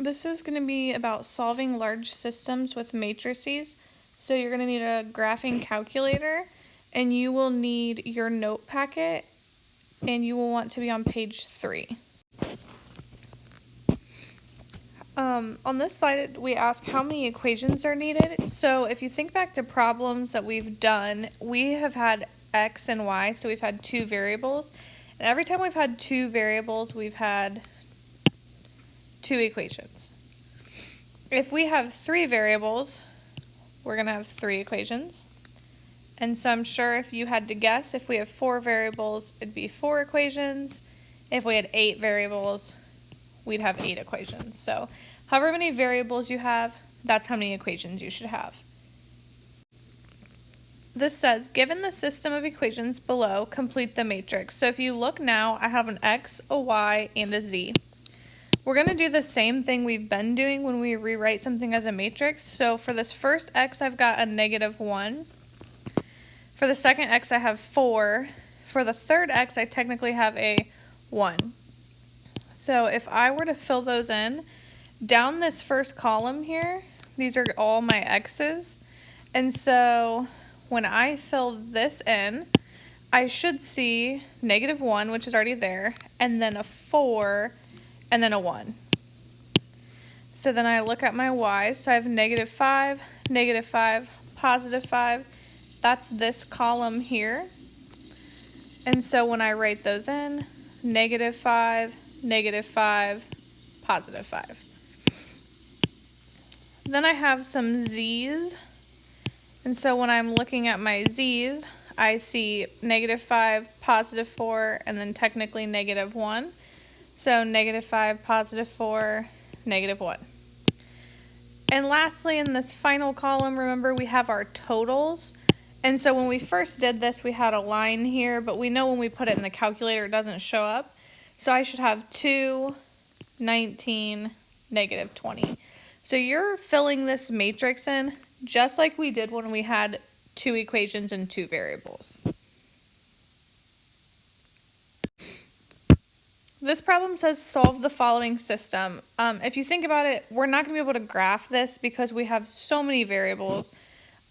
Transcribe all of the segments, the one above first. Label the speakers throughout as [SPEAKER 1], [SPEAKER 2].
[SPEAKER 1] This is going to be about solving large systems with matrices. So you're going to need a graphing calculator, and you will need your note packet, and you will want to be on page 3. On this slide, we ask how many equations are needed. So if you think back to problems that we've done, we have had x and y, so we've had 2 variables. And every time we've had 2 variables, we've had 2 equations. If we have 3 variables, we're going to have 3 equations. And so I'm sure if you had to guess, if we have 4 variables, it'd be 4 equations. If we had 8 variables, we'd have 8 equations. So however many variables you have, that's how many equations you should have. This says, given the system of equations below, complete the matrix. So if you look now, I have an x, a y, and a z. We're going to do the same thing we've been doing when we rewrite something as a matrix. So for this first x, I've got a -1. For the second x, I have 4. For the third x, I technically have a 1. So if I were to fill those in, down this first column here, these are all my x's. And so when I fill this in, I should see -1, which is already there, and then a 4, and then a 1. So then I look at my y's, so I have -5, -5, +5. That's this column here. And so when I write those in, -5, -5, +5. Then I have some z's. And so when I'm looking at my z's, I see -5, +4, and then technically -1. So -5, +4, -1. And lastly, in this final column, remember we have our totals. And so when we first did this, we had a line here, but we know when we put it in the calculator, it doesn't show up. So I should have 2, 19, -20. So you're filling this matrix in just like we did when we had 2 equations and 2 variables. This problem says solve the following system. If you think about it, we're not going to be able to graph this because we have so many variables.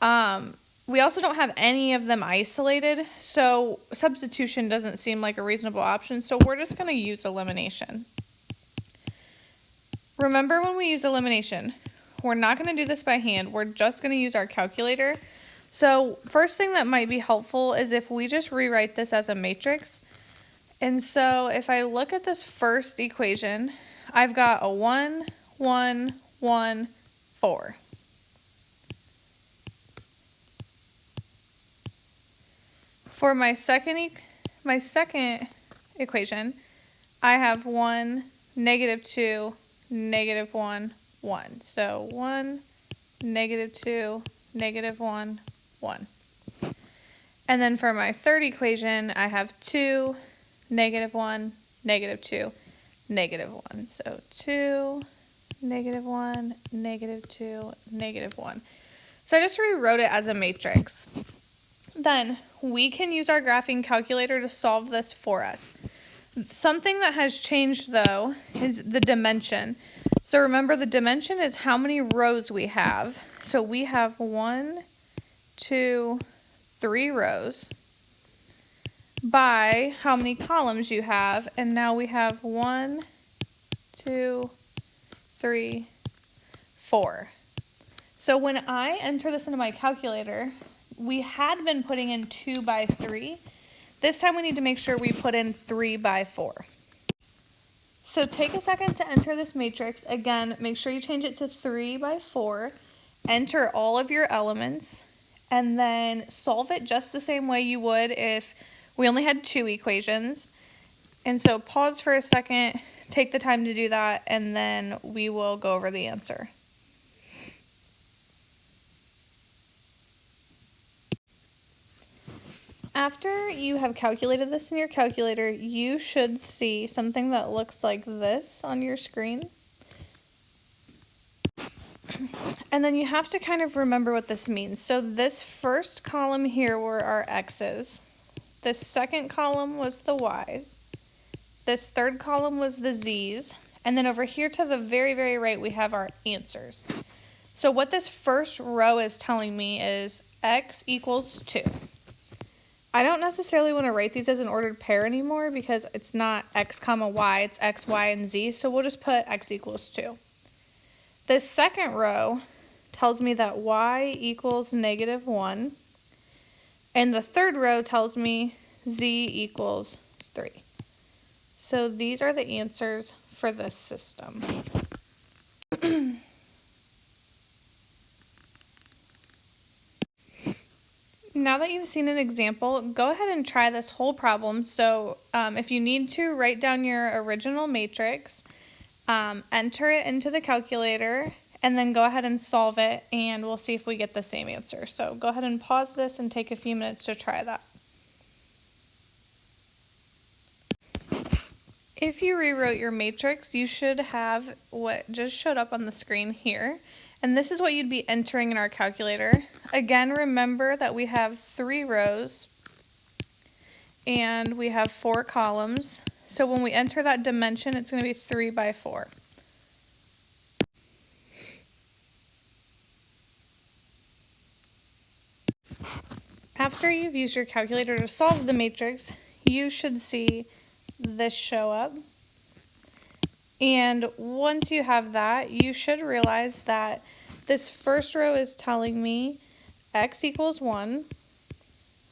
[SPEAKER 1] We also don't have any of them isolated, so substitution doesn't seem like a reasonable option, so we're just going to use elimination. Remember when we use elimination, we're not going to do this by hand, we're just going to use our calculator. So first thing that might be helpful is if we just rewrite this as a matrix. And so if I look at this first equation, I've got a 1, 1, 1, 4. For my second equation, I have 1, -2, -1, 1. So 1, -2, -1, 1. And then for my third equation, I have 2, -1, -2, -1. So 2, -1, -2, -1. So I just rewrote it as a matrix. Then we can use our graphing calculator to solve this for us. Something that has changed though is the dimension. So remember, the dimension is how many rows we have. So we have 1, 2, 3 rows by how many columns you have. And now we have 1, 2, 3, 4. So when I enter this into my calculator, we had been putting in 2 by 3. This time we need to make sure we put in 3 by 4. So take a second to enter this matrix. Again, make sure you change it to 3 by 4. Enter all of your elements and then solve it just the same way you would if we only had 2 equations. And so pause for a second, take the time to do that, and then we will go over the answer. After you have calculated this in your calculator, you should see something that looks like this on your screen. And then you have to kind of remember what this means. So this first column here were our x's. This second column was the y's. This third column was the z's. And then over here to the very, very right, we have our answers. So what this first row is telling me is x equals 2. I don't necessarily want to write these as an ordered pair anymore because it's not x comma y, it's x, y, and z. So we'll just put x equals 2. The second row tells me that y equals -1. And the third row tells me z equals 3. So these are the answers for this system. Now that you've seen an example, go ahead and try this whole problem. So if you need to, write down your original matrix, enter it into the calculator, and then go ahead and solve it, and we'll see if we get the same answer. So go ahead and pause this and take a few minutes to try that. If you rewrote your matrix, you should have what just showed up on the screen here. And this is what you'd be entering in our calculator. Again, remember that we have 3 rows and we have 4 columns. So when we enter that dimension, it's going to be 3 by 4. After you've used your calculator to solve the matrix, you should see this show up. And once you have that, you should realize that this first row is telling me x equals 1.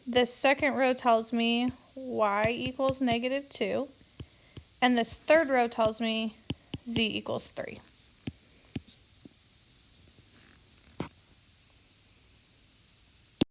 [SPEAKER 1] This second row tells me y equals -2. And this third row tells me z equals 3.